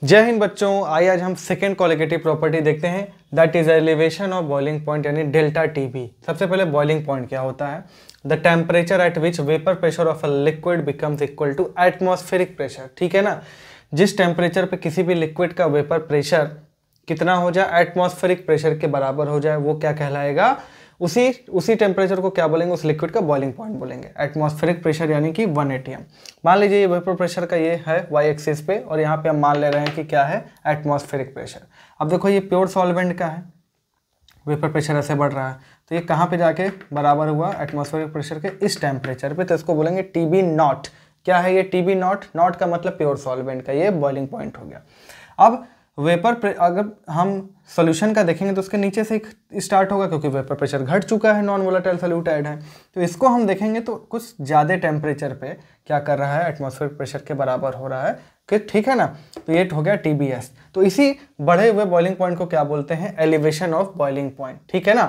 जय हिंद बच्चों, आइए आज हम सेकेंड कोलिगेटिव प्रॉपर्टी देखते हैं, that is elevation of boiling point यानी डेल्टा टीबी। सबसे पहले बॉइलिंग पॉइंट क्या होता है? The temperature at which vapour pressure of a liquid becomes equal to atmospheric pressure. ठीक है ना, जिस टेम्परेचर पे किसी भी लिक्विड का वेपर प्रेशर कितना हो जाए, एटमॉस्फेरिक प्रेशर के बराबर हो जाए, वो क्या कहलाएगा? उसी टेम्परेचर को क्या बोलेंगे? उस लिक्विड का बॉइलिंग पॉइंट बोलेंगे। एटमॉस्फेरिक प्रेशर यानी कि 1 atm। मान लीजिए ये वेपर प्रेशर का ये है वाई एक्सिस पे, और यहाँ पे हम मान ले रहे हैं कि क्या है? Atmospheric pressure. अब देखो ये प्योर सॉल्वेंट का है, वेपर प्रेशर ऐसे बढ़ रहा है, तो ये कहाँ पे जाके बराबर हुआ? एटमॉस्फेरिक प्रेशर के इस टेम्परेचर पे, तो इसको बोलेंगे टीबी नॉट। क्या है ये टीबी नॉट? नॉट का मतलब प्योर सॉल्वेंट का ये बॉइलिंग पॉइंट हो गया। अब अगर हम सॉल्यूशन का देखेंगे तो उसके नीचे से स्टार्ट होगा, क्योंकि वेपर प्रेशर घट चुका है, नॉन वोलेटाइल सॉल्यूटाइड है। तो इसको हम देखेंगे तो कुछ ज़्यादा टेम्परेचर पे क्या कर रहा है? एटमॉस्फेरिक प्रेशर के बराबर हो रहा है, कि ठीक है ना। तो ये हो गया TBS। तो इसी बढ़े हुए बॉइलिंग पॉइंट को क्या बोलते हैं? Elevation of boiling point. ठीक है ना।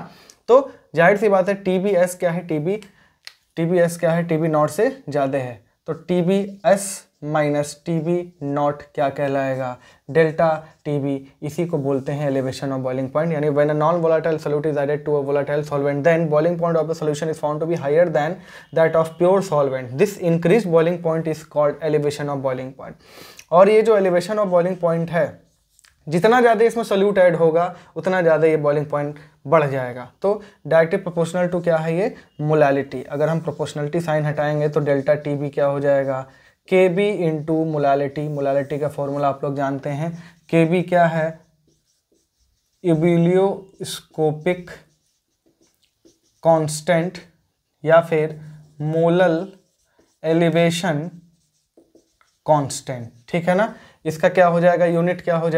तो जाहिर सी बात है TBS क्या है? TBS क्या है? TB नॉट से ज़्यादा है, तो TBS माइनस TB नॉट क्या कहलाएगा? Delta TB। इसी को बोलते हैं एलिवेशन ऑफ बॉइलिंग पॉइंट। यानी when a non volatile solute is added to a volatile solvent, then boiling point of the solution is found to be higher than that of pure solvent. This increase boiling point is called elevation of boiling point. और ये जो elevation of boiling point है, जितना ज़्यादा इसमें solute add होगा उतना ज़्यादा ये बॉइलिंग पॉइंट बढ़ जाएगा। तो डायरेक्टली प्रोपोर्शनल टू क्या है? ये मोलालिटी। अगर हम प्रोपोर्शनलिटी साइन हटाएंगे तो डेल्टा TB क्या हो जाएगा? KB into molality. मोलालिटी का फॉर्मूला आप लोग जानते हैं। KB क्या है? इबिलियोस्कोपिक कांस्टेंट या फिर मोलल एलिवेशन कांस्टेंट। ठीक है ना। इसका क्या हो जाएगा? यूनिट क्या हो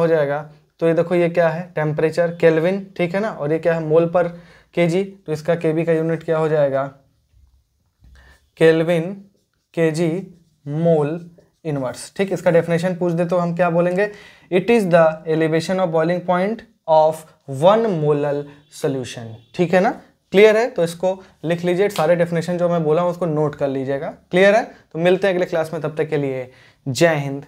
जाएगा? तो ये देखो, ये क्या है? Temperature kelvin. ठीक है ना। और ये क्या है? मोल पर kg। तो इसका KB का यूनिट क्या हो जाएगा? Kelvin kg mole inverse. ठीक, इसका डेफिनेशन पूछ दे तो हम क्या बोलेंगे? It is the elevation of boiling point of 1 molal solution. ठीक है ना। क्लियर है? तो इसको लिख लीजिए, सारे डेफिनेशन जो मैं बोला हूँ उसको नोट कर लीजिएगा। क्लियर है? तो मिलते हैं अगले क्लास में, तब तक के लिए जय हिंद।